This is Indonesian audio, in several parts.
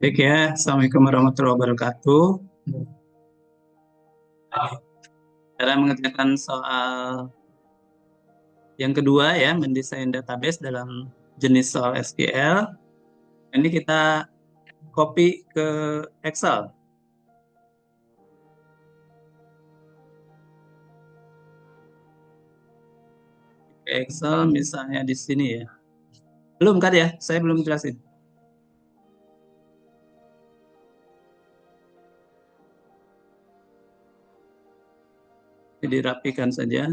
Baik ya, Assalamualaikum warahmatullahi wabarakatuh. Cara mengerjakan soal yang kedua ya, mendesain database dalam jenis soal SQL. Ini kita copy ke Excel. Excel misalnya di sini ya. Belum kan ya? Saya belum jelasin. Jadi dirapikan saja.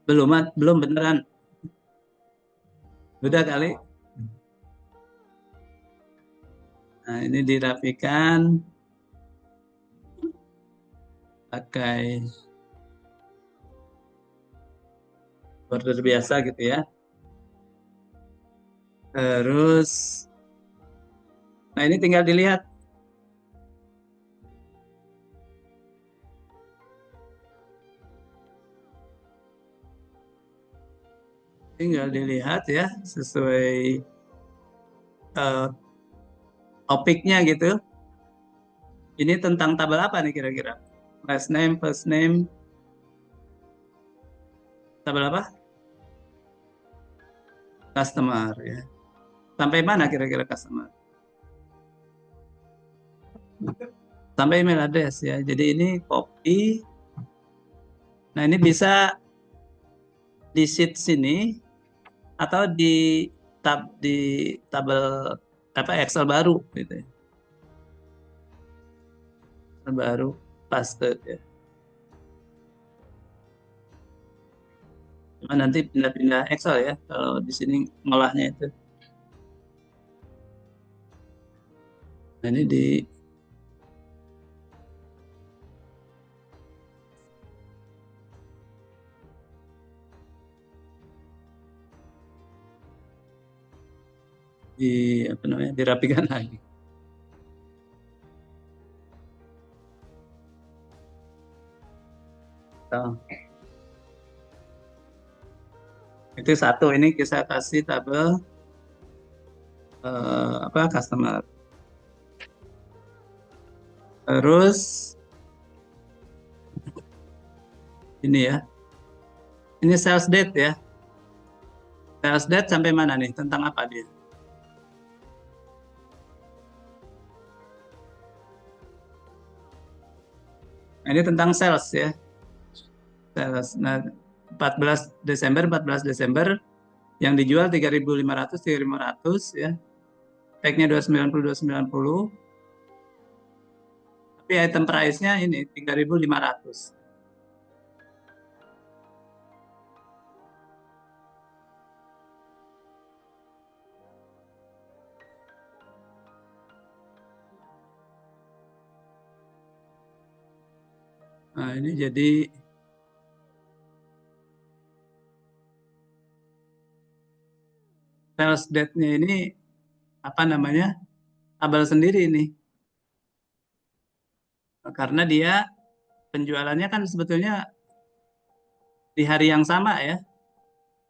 Belum beneran. Udah kali. Nah, ini dirapikan pakai border biasa gitu ya. Terus, nah ini tinggal dilihat. Tinggal dilihat ya, sesuai uh, topiknya gitu. Ini tentang tabel apa nih kira-kira? Last name, first name, tabel apa? Customer ya. Sampai mana kira-kira customer? Sampai email address ya. Jadi ini copy. Nah ini bisa di sheet sini atau di tabel apa Excel baru gitu ya. Excel baru paste ya. Cuma nanti pindah-pindah Excel ya kalau di sini ngolahnya itu. Nah ini di apa namanya dirapikan lagi. Oh, itu satu ini kita kasih tabel apa customer. Terus ini ya, ini sales date ya. Sales date sampai mana nih? Tentang apa dia? Nah, ini tentang sales ya. Sales. Nah, 14 Desember yang dijual 3.500 3.500 ya. Tag-nya 290 290. Tapi item price-nya ini 3.500. Nah, ini jadi sales date-nya ini apa namanya? Tabel sendiri ini. Karena dia penjualannya kan sebetulnya di hari yang sama ya.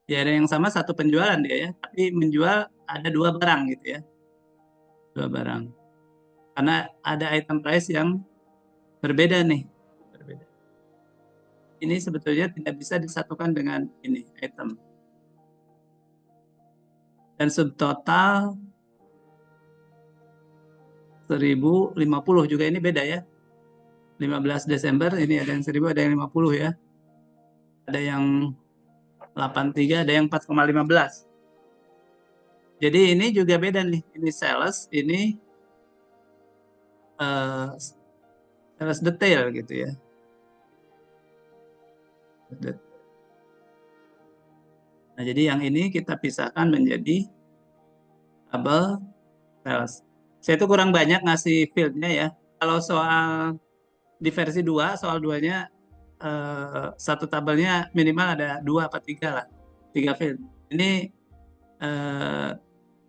Di hari yang sama satu penjualan dia ya, tapi menjual ada dua barang gitu ya. Dua barang. Karena ada item price yang berbeda nih. Berbeda. Ini sebetulnya tidak bisa disatukan dengan ini item. Dan subtotal 1.050 juga ini beda ya. 15 Desember ini ada yang 1.000 ada yang 50 ya. Ada yang 83 ada yang 4,15. Jadi ini juga beda nih. Ini sales, ini sales detail gitu ya. Nah, jadi yang ini kita pisahkan menjadi tabel sales. Saya itu kurang banyak ngasih fieldnya ya. Kalau soal di versi 2, soal 2-nya satu tabelnya minimal ada 2 atau 3 lah. 3 field. Ini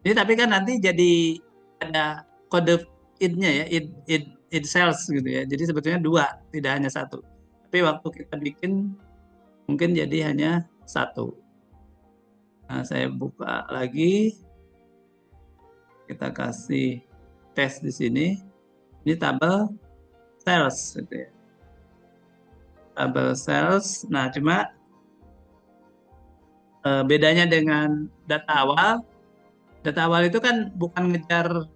ini tapi kan nanti jadi ada kode id-nya ya, id in cells gitu ya. Jadi sebetulnya 2, tidak hanya 1. Tapi waktu kita bikin mungkin jadi hanya 1. Nah, saya buka lagi. Kita kasih tes di sini. Ini tabel sales gitu ya. Tabel sales. Nah, cuma bedanya dengan data awal itu kan bukan ngejar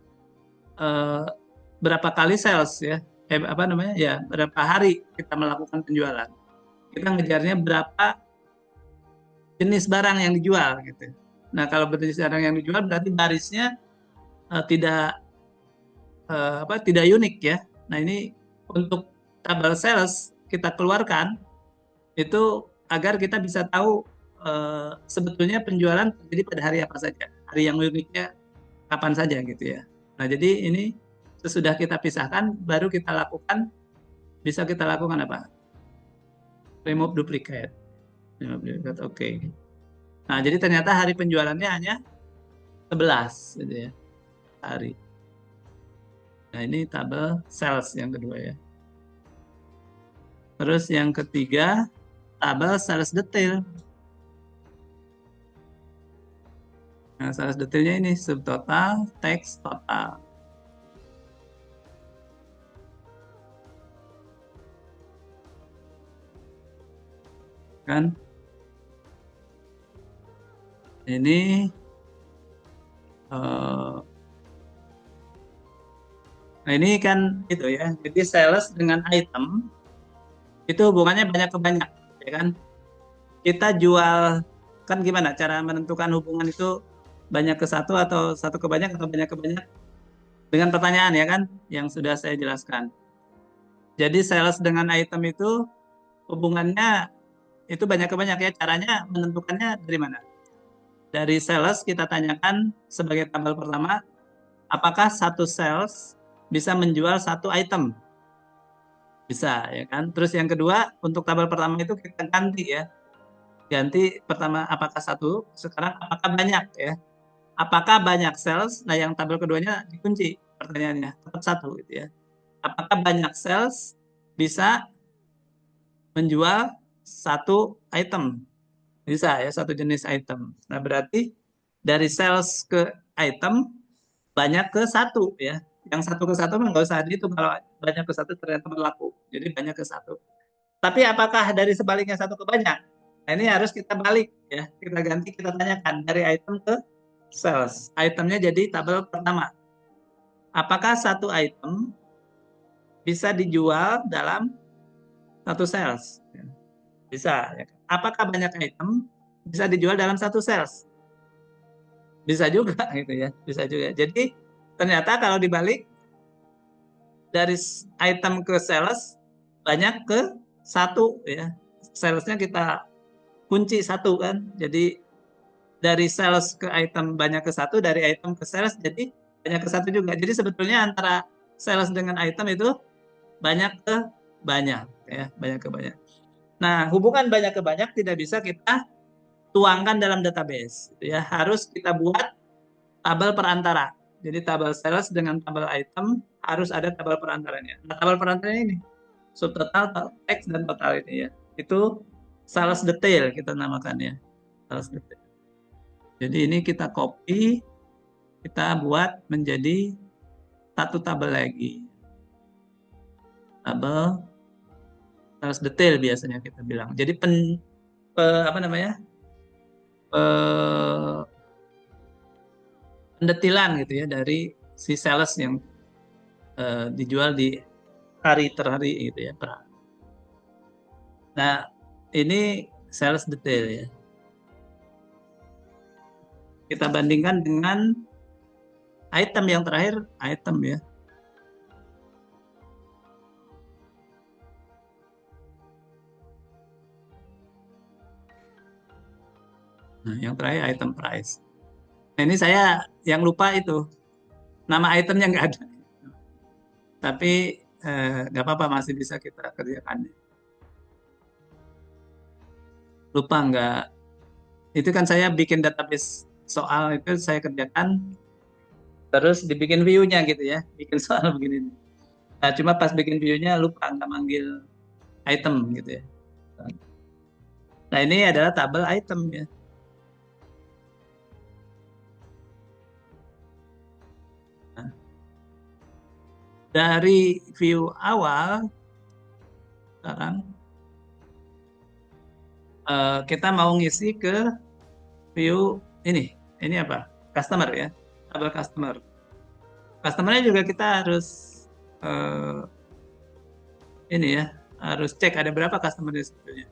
berapa kali sales ya, apa namanya ya, berapa hari kita melakukan penjualan. Kita ngejarnya berapa jenis barang yang dijual gitu. Nah, kalau jenis barang yang dijual berarti barisnya tidak unik ya. Nah, ini untuk tabel sales kita keluarkan itu agar kita bisa tahu sebetulnya penjualan terjadi pada hari apa saja, hari yang uniknya kapan saja gitu ya. Nah, jadi ini sesudah kita pisahkan baru bisa kita lakukan apa? Remove duplicate. Oke. Okay. Nah, jadi ternyata hari penjualannya hanya 11 gitu ya. Hari. Nah, ini tabel sales yang kedua ya. Terus yang ketiga, tabel sales detail. Nah, sales detailnya ini subtotal, teks, total. Kan? Ini nah ini kan itu ya. Jadi sales dengan item itu hubungannya banyak ke banyak, ya kan? Kita jual kan gimana cara menentukan hubungan itu banyak ke satu atau satu ke banyak atau banyak ke banyak? Dengan pertanyaan ya kan yang sudah saya jelaskan. Jadi sales dengan item itu hubungannya itu banyak ke banyak ya. Caranya menentukannya dari mana? Dari sales kita tanyakan sebagai tabel pertama, apakah satu sales bisa menjual satu item? Bisa ya kan. Terus yang kedua untuk tabel pertama itu kita ganti ya. Ganti pertama apakah satu, sekarang apakah banyak ya. Apakah banyak sales? Nah, yang tabel keduanya dikunci pertanyaannya, tetap satu gitu ya. Apakah banyak sales bisa menjual satu item? Bisa ya, satu jenis item. Nah, berarti dari sales ke item banyak ke satu ya. Yang satu ke satu nggak usah dihitung, kalau banyak ke satu ternyata berlaku. Jadi banyak ke satu. Tapi apakah dari sebaliknya satu ke banyak? Nah, ini harus kita balik ya. Kita ganti, kita tanyakan dari item ke sales. Itemnya jadi tabel pertama. Apakah satu item bisa dijual dalam satu sales? Bisa. Ya. Apakah banyak item bisa dijual dalam satu sales? Bisa juga gitu ya. Bisa juga. Jadi ternyata kalau dibalik dari item ke sales banyak ke satu ya. Salesnya kita kunci satu kan. Jadi dari sales ke item banyak ke satu, dari item ke sales jadi banyak ke satu juga. Jadi sebetulnya antara sales dengan item itu banyak ke banyak ya, banyak ke banyak. Nah, hubungan banyak ke banyak tidak bisa kita tuangkan dalam database ya, harus kita buat tabel perantara. Jadi tabel sales dengan tabel item harus ada tabel perantaranya. Nah, tabel perantaranya ini subtotal, teks dan total ini ya. Itu sales detail kita namakannya. Sales detail. Jadi ini kita copy, kita buat menjadi satu tabel lagi. Tabel sales detail biasanya kita bilang. Jadi pendetilan gitu ya dari si sales yang dijual di hari per hari gitu ya. Nah, ini sales detail ya. Kita bandingkan dengan item yang terakhir, item ya. Nah, yang terakhir item price. Nah, ini saya yang lupa itu. Nama itemnya nggak ada. Tapi nggak apa-apa, masih bisa kita kerjakan. Lupa nggak. Itu kan saya bikin database soal itu saya kerjakan. Terus dibikin view-nya gitu ya. Bikin soal begini. Nah, cuma pas bikin view-nya lupa nggak manggil item gitu ya. Nah, ini adalah tabel item ya. Nah, dari view awal sekarang kita mau ngisi ke view ini apa? Customer ya, tabel customer. Customernya juga kita harus eh, ini ya, harus cek ada berapa customer sebetulnya.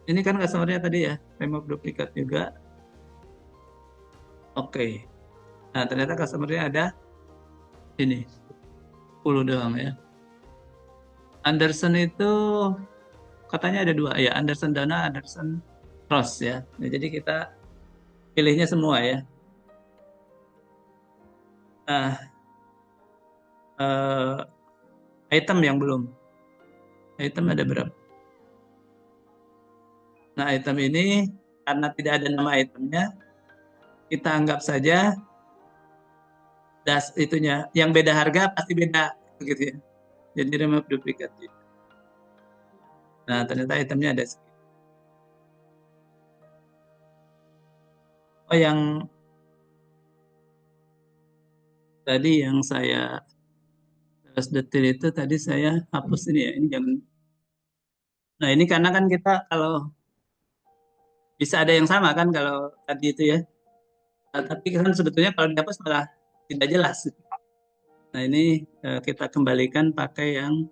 Ini kan customernya tadi ya, remove duplikat juga. Oke. Nah, ternyata customernya ada ini 10 doang ya. Anderson itu katanya ada 2 ya, Anderson Dana, Anderson Ross ya. Nah, jadi kita pilihnya semua ya. Nah, item yang belum. Item ada berapa? Nah, item ini karena tidak ada nama itemnya, kita anggap saja itunya yang beda harga pasti beda gitu ya. Jadi remove duplikat. Nah, ternyata itemnya ada sekian. Oh, yang tadi yang saya harus detail itu tadi saya hapus ini ya. Ini jangan. Nah, ini karena kan kita kalau bisa ada yang sama kan kalau tadi itu ya. Nah, tapi kan sebetulnya kalau dihapus malah tidak jelas. Nah, ini kita kembalikan pakai yang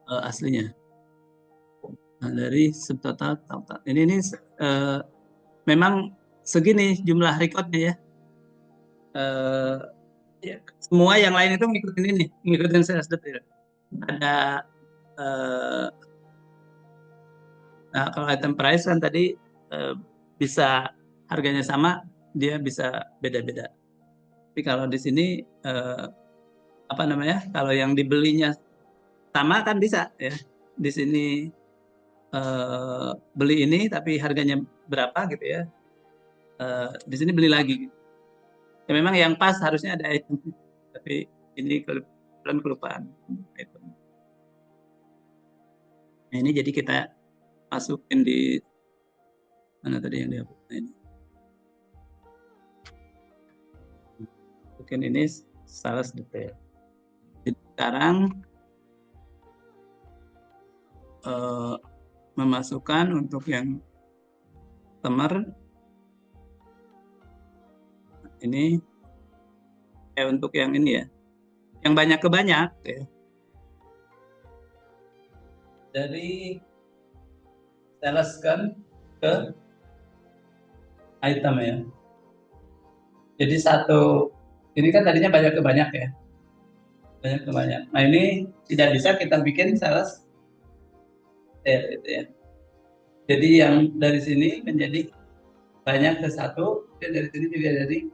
aslinya. Nah, dari subtotal total. Ini memang segini jumlah recordnya ya. Eh, ya. Semua yang lain itu ngikutin ini, ngikutin sales detail. Ada eh, nah kalau item price kan tadi eh, bisa harganya sama, dia bisa beda-beda. Tapi kalau di sini eh, apa namanya? Kalau yang dibelinya sama kan bisa ya. Di sini beli ini tapi harganya berapa gitu ya. Di sini beli lagi. Ya, memang yang pas harusnya ada item, tapi ini kelupaan item. Nah, ini jadi kita masukin di mana tadi yang dihapus. Nah, ini. Masukin ini sales detail. Jadi sekarang memasukkan untuk yang customer ini untuk yang ini ya, yang banyak ke banyak ya. Dari sales kan ke item ya. Jadi ini kan tadinya banyak ke banyak ya, banyak ke banyak. Nah, ini tidak bisa kita bikin sales gitu ya. Jadi yang dari sini menjadi banyak ke satu, dan dari sini juga dari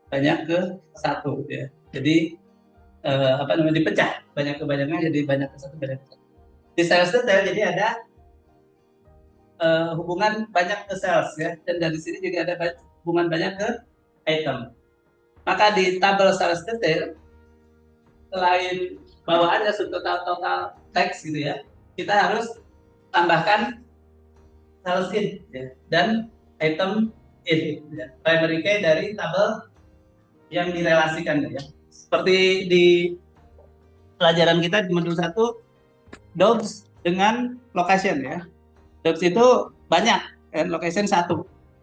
banyak ke satu ya. Jadi apa namanya dipecah, banyak ke banyaknya jadi banyak ke satu, banyak ke satu. Di sales detail jadi ada hubungan banyak ke sales ya, dan dari sini juga ada hubungan banyak ke item. Maka di tabel sales detail selain bawaannya subtotal total teks gitu ya, kita harus tambahkan sales in ya, dan item in ya. Primary key dari tabel yang direlasikan ya. Seperti di pelajaran kita di modul 1 dogs dengan location ya. Dogs itu banyak kan, location 1.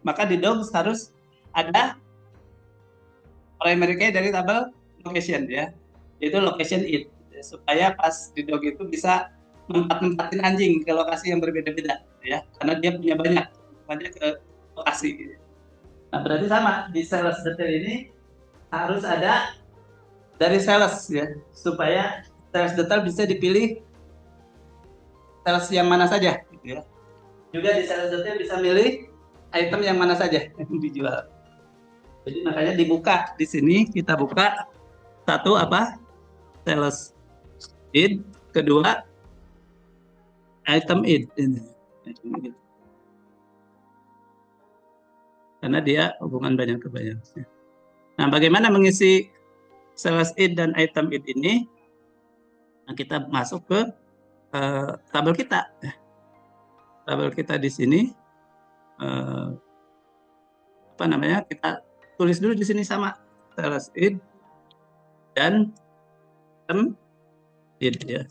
Maka di dogs harus ada primary key dari tabel location ya. Yaitu location it supaya pas di dog itu bisa nempatin anjing ke lokasi yang berbeda-beda ya. Karena dia punya banyak ke lokasi gitu. Nah, berarti sama di sales detail ini harus ada dari sales ya, supaya sales detail bisa dipilih sales yang mana saja gitu ya. Juga di sales detail bisa milih item yang mana saja yang dijual. Jadi makanya dibuka di sini, kita buka satu apa? Sales id, kedua item id ini. Karena dia hubungan banyak ke banyak. Nah, bagaimana mengisi sales id dan item id ini, nah kita masuk ke tabel kita. Tabel kita di sini, apa namanya, kita tulis dulu di sini sama sales id dan item id ya.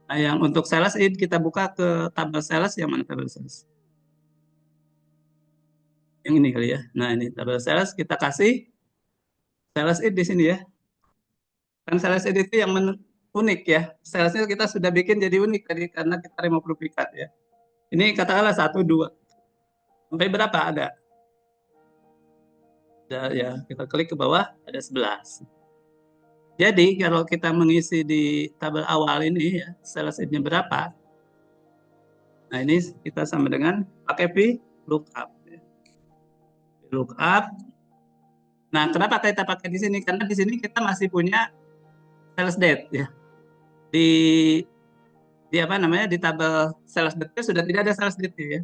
Nah, yang untuk sales id kita buka ke tabel sales, yang mana tabel sales? Yang ini kali ya. Nah, ini tabel sales, kita kasih sales id di sini ya. Kan sales id itu yang unik ya. Salesnya kita sudah bikin jadi unik tadi karena kita remove duplikat ya. Ini katakanlah 1, 2. Sampai berapa ada? Ada ya, kita klik ke bawah ada 11. Jadi kalau kita mengisi di tabel awal ini ya, sales id-nya berapa? Nah, ini kita sama dengan pakai VLOOKUP. VLOOKUP. Nah, kenapa kita pakai di sini? Karena di sini kita masih punya sales date ya. Di apa namanya, di tabel sales date sudah tidak ada sales date ya.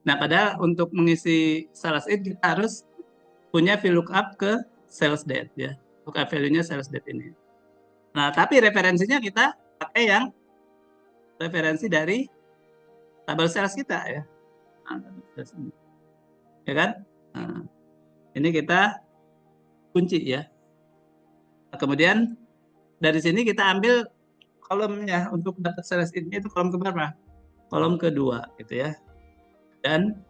Nah, padahal untuk mengisi sales id kita harus punya VLOOKUP ke sales date ya. Lookup value-nya sales date ini. Nah, tapi referensinya kita pakai yang referensi dari tabel sales kita ya. Nah, ya kan? Nah, ini kita kunci ya. Nah, kemudian dari sini kita ambil kolomnya untuk dapat sales id itu kolom keberapa? Kolom kedua gitu ya. Dan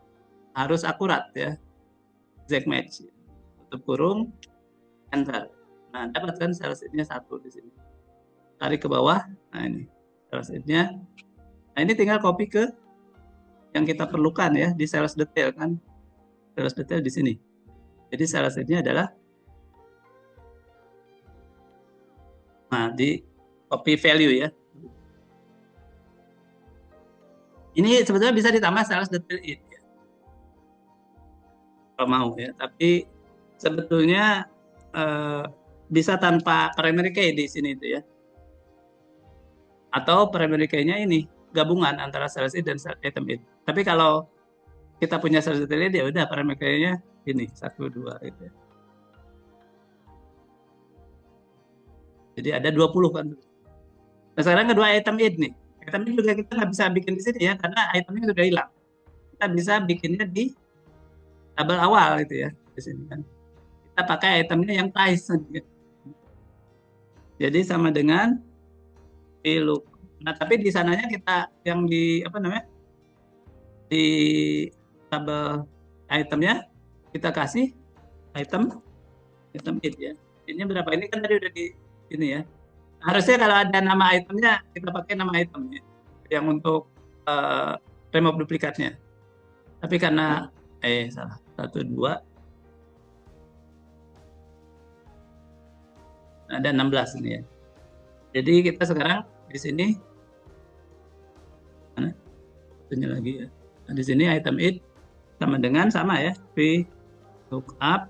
harus akurat ya. Exact match. Tutup kurung, enter. Nah, dapatkan sales id-nya 1 di sini. Tarik ke bawah. Nah, ini sales id-nya. Nah, ini tinggal copy ke yang kita perlukan ya di sales detail kan. Sales detail di sini. Jadi sales id-nya adalah, nah, di copy value ya. Ini sebetulnya bisa ditambah sales detail id ya. Kalau mau ya, tapi sebetulnya bisa tanpa primary key di sini itu ya. Atau primary key-nya ini gabungan antara sales id dan item id. Tapi kalau kita punya sales detail id ya udah primary key-nya ini 1, 2 gitu ya. Jadi ada 20 kan. Nah, sekarang kedua item id nih. Item id juga kita nggak bisa bikin di sini ya karena itemnya sudah hilang. Kita bisa bikinnya di tabel awal itu ya di sini kan. Kita pakai itemnya yang price. Jadi sama dengan VLOOK. Nah, tapi di sananya kita yang di apa namanya? Di tabel itemnya kita kasih item id ya. Ini berapa? Ini kan tadi udah di ini ya. Harusnya kalau ada nama itemnya kita pakai nama itemnya yang untuk remove duplikatnya. Tapi karena salah 1, 2 ada 16 ini ya. Jadi kita sekarang di sini mana? Satunya lagi ya. Nah, di sini item id sama dengan sama ya VLOOKUP.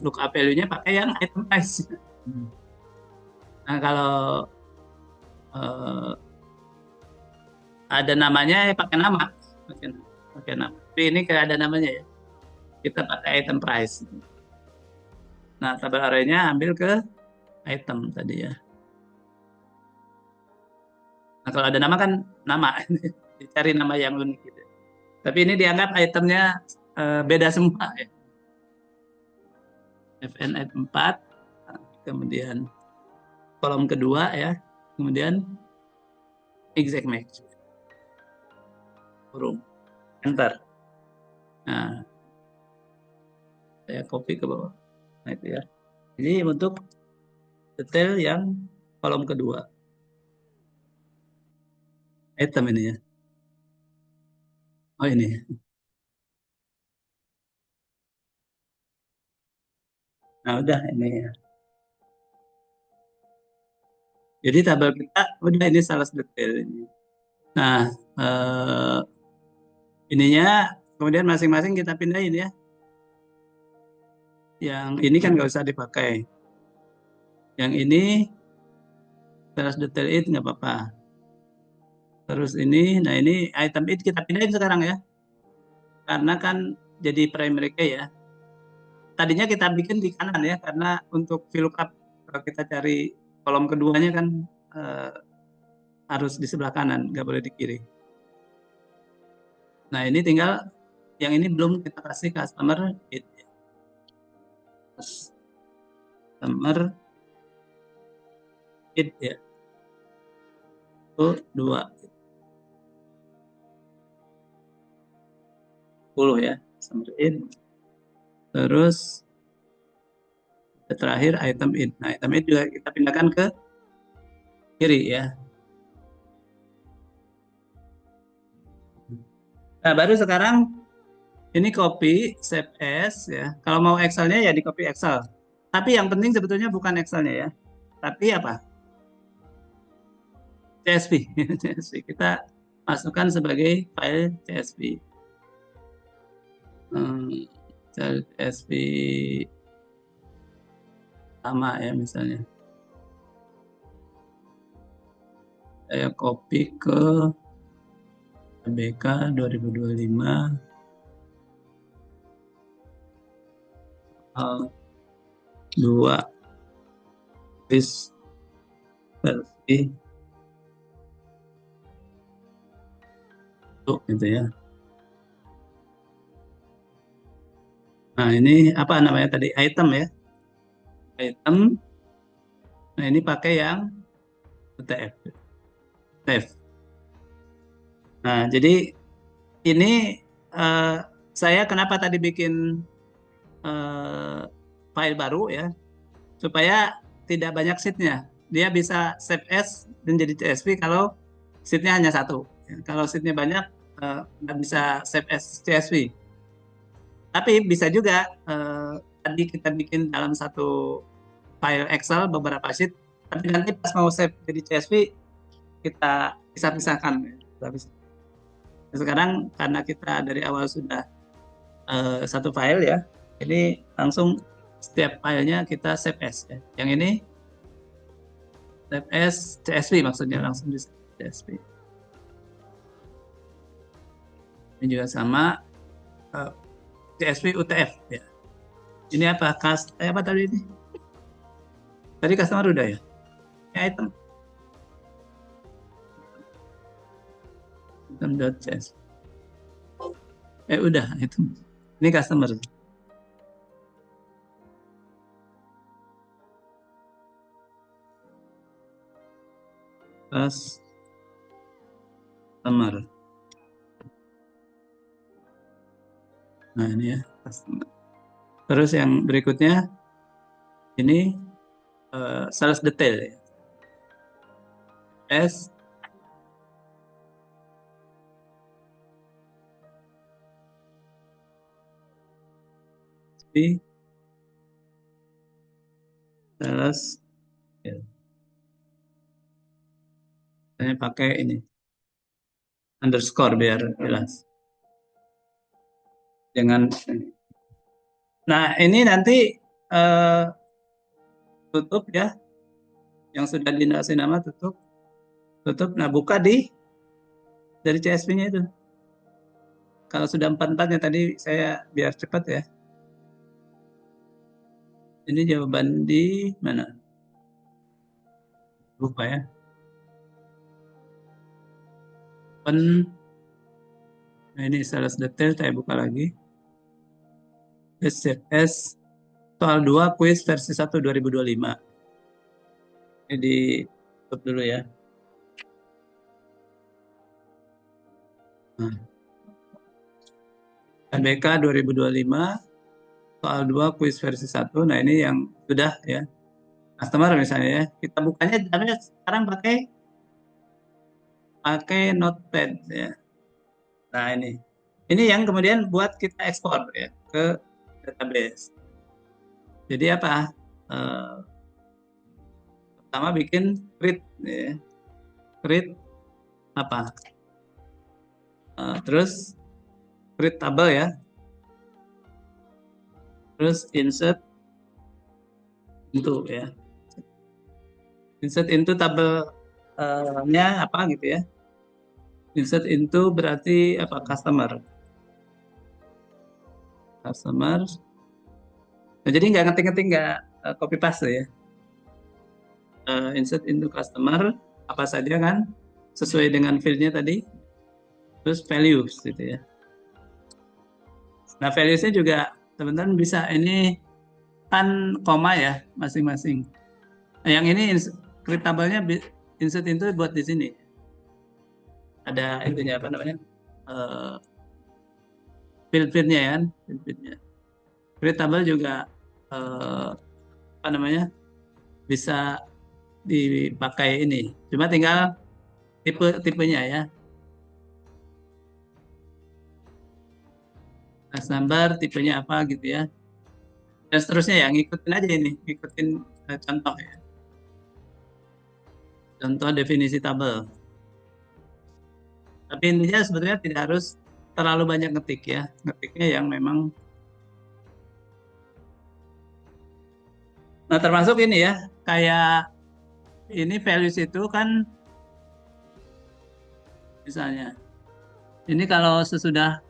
Lookup value-nya pakai yang item price. Nah, kalau ada namanya ya pakai nama. Pakai nama. Tapi ini kayak ada namanya ya. Kita pakai item price. Nah, tabel array-nya ambil ke item tadi ya. Nah, kalau ada nama kan nama. Dicari nama yang unik gitu. Tapi ini dianggap itemnya beda semua ya. FN item 4, kemudian kolom kedua ya, kemudian exact match. Kurung. Enter. Nah, saya copy ke bawah. Nah, itu ya. Ini untuk detail yang kolom kedua. Item ini ya. Oh, ini. Nah, udah ini ya. Jadi tabel kita udah ini sales detail ini. Nah, ininya kemudian masing-masing kita pindahin ya. Yang ini kan nggak usah dipakai. Yang ini sales detail it nggak apa-apa. Terus ini, nah ini item it kita pindahin sekarang ya. Karena kan jadi primary key ya. tadinya kita bikin di kanan ya, karena untuk VLOOKUP kalau kita cari kolom keduanya kan harus di sebelah kanan, nggak boleh di kiri. Nah ini tinggal yang ini belum kita kasih customer id. Customer id ya. Itu 20 ya, customer id. Terus terakhir item id. Nah item id juga kita pindahkan ke kiri ya. Nah baru sekarang ini copy, save as ya. Kalau mau Excelnya ya di copy Excel. Tapi yang penting sebetulnya bukan Excelnya ya. Tapi apa? CSV. CSV. Kita masukkan sebagai file CSV. CSV sama ya misalnya. Saya copy ke ABK 2025 2 bis versi gitu ya. Nah ini apa namanya tadi, item ya, item. Nah ini pakai yang UTF. Nah jadi ini saya kenapa tadi bikin file baru ya, supaya tidak banyak sheetnya. Dia bisa save as dan jadi CSV kalau sheetnya hanya satu. Kalau sheetnya banyak nggak bisa save as CSV. Tapi bisa juga tadi kita bikin dalam satu file Excel beberapa sheet, tapi nanti pas mau save jadi CSV kita bisa pisahkan. Sekarang karena kita dari awal sudah satu file ya, ini langsung setiap filenya kita save as ya. Yang ini save as CSV maksudnya, langsung di CSV. Ini juga sama CSV UTF ya. Ini apa? Apa tadi ini? Tadi customer udah ya? Ini item. Item.csv. Udah itu. Ini customer. Customer. Nah ini ya customer. Terus yang berikutnya ini sales detail ya. S P sales ya. Saya pakai ini underscore biar jelas. Jangan. Nah ini nanti tutup ya, yang sudah dikasih nama tutup. Nah buka dari CSV-nya itu. Kalau sudah 44-nya tadi saya biar cepat ya. Ini jawaban di mana? Lupa ya. Nah ini sales detail, saya buka lagi. SCS soal 2 kuis versi 1 2025. Ini tutup dulu ya. Nah. ABK 2025 soal 2 kuis versi 1. Nah ini yang sudah ya. Customer misalnya ya. Kita bukanya sekarang pakai Notepad ya. Nah ini yang kemudian buat kita ekspor ya ke database. Jadi apa? Pertama bikin create ya. Create apa? Terus create table ya. Terus insert into ya. Insert into tabelnya apa gitu ya. Insert into berarti apa? Customer. Nah, jadi nggak ngetik-ngetik, nggak copy paste ya. Insert into customer apa saja kan sesuai dengan field-nya tadi, terus values gitu ya. Nah, values-nya juga teman-teman bisa, ini kan koma ya masing-masing. Nah, yang ini create table-nya insert into buat di sini. Ada intinya apa namanya? Field-fieldnya ya kan, field-fieldnya. Create table juga apa namanya? Bisa dipakai ini. Cuma tinggal tipenya ya. Class number, tipenya apa gitu ya. Dan seterusnya ya, ngikutin aja ini, ngikutin contoh ya. Contoh definisi tabel. Tapi intinya sebetulnya tidak harus terlalu banyak ngetik ya. Ngetiknya yang memang. Nah, termasuk ini ya, kayak ini values itu kan misalnya. Ini kalau sesudah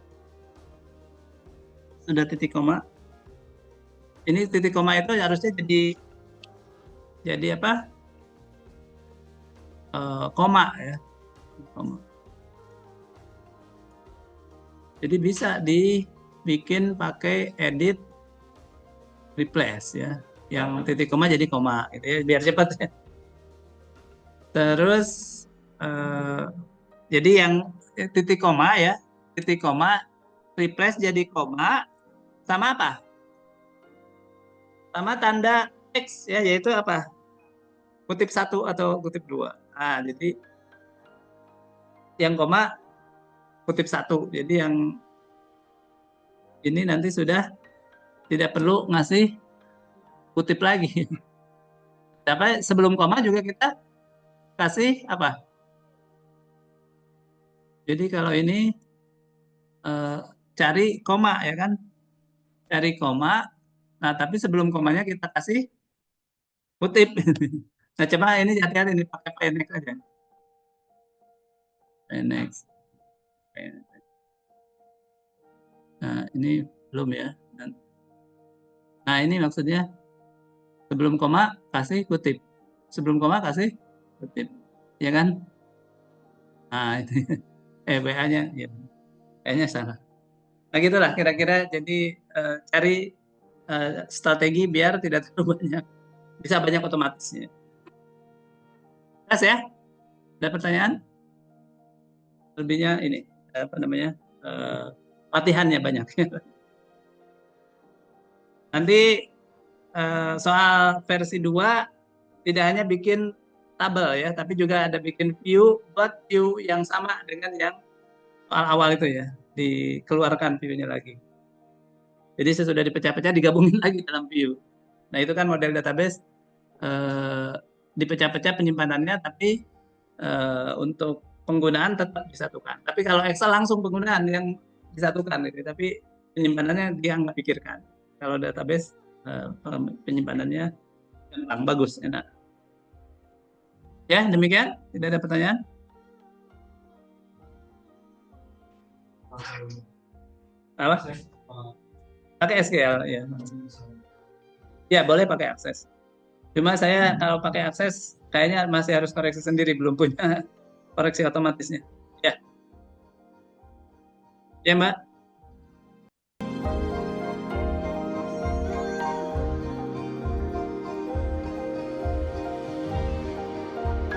sudah titik koma, ini titik koma itu harusnya jadi apa? Koma ya. Koma. Jadi bisa dibikin pakai edit replace ya. Yang titik koma jadi koma gitu ya, biar cepat ya. Terus jadi yang titik koma ya, titik koma replace jadi koma sama apa? Sama tanda X ya, yaitu apa? Kutip 1 atau kutip 2. Nah, jadi yang koma kutip 1. Jadi yang ini nanti sudah tidak perlu ngasih kutip lagi. Tapi sebelum koma juga kita kasih apa? Jadi kalau ini cari koma ya kan? Cari koma. Nah, tapi sebelum komanya kita kasih kutip. Nah, coba ini hati-hati ini pakai PNX aja. PNX. Nah, ini belum ya. Nah, ini maksudnya sebelum koma kasih kutip. Sebelum koma kasih kutip. Ya kan? Nah, itu. WA-nya ya. Kayaknya salah. Nah, gitulah kira-kira. Jadi cari strategi biar tidak terlalu banyak. Bisa banyak otomatisnya. Jelas ya? Ada pertanyaan? Lebihnya ini apa namanya? Latihannya banyak. Nanti soal versi 2 tidak hanya bikin tabel ya, tapi juga ada bikin view buat view yang sama dengan yang awal itu ya, dikeluarkan view-nya lagi. Jadi sesudah dipecah-pecah digabungin lagi dalam view. Nah, itu kan model database dipecah-pecah penyimpanannya, tapi untuk penggunaan tetap disatukan. Tapi kalau Excel langsung penggunaan yang disatukan gitu, tapi penyimpanannya dia nggak pikirkan. Kalau database penyimpanannya gampang, bagus, enak. Ya, demikian. Tidak ada pertanyaan? Apa? Pakai SQL, ya. Ya, boleh pakai akses. Cuma saya kalau pakai akses, kayaknya masih harus koreksi sendiri, belum punya koreksi otomatisnya. Ya. Ya, Mbak.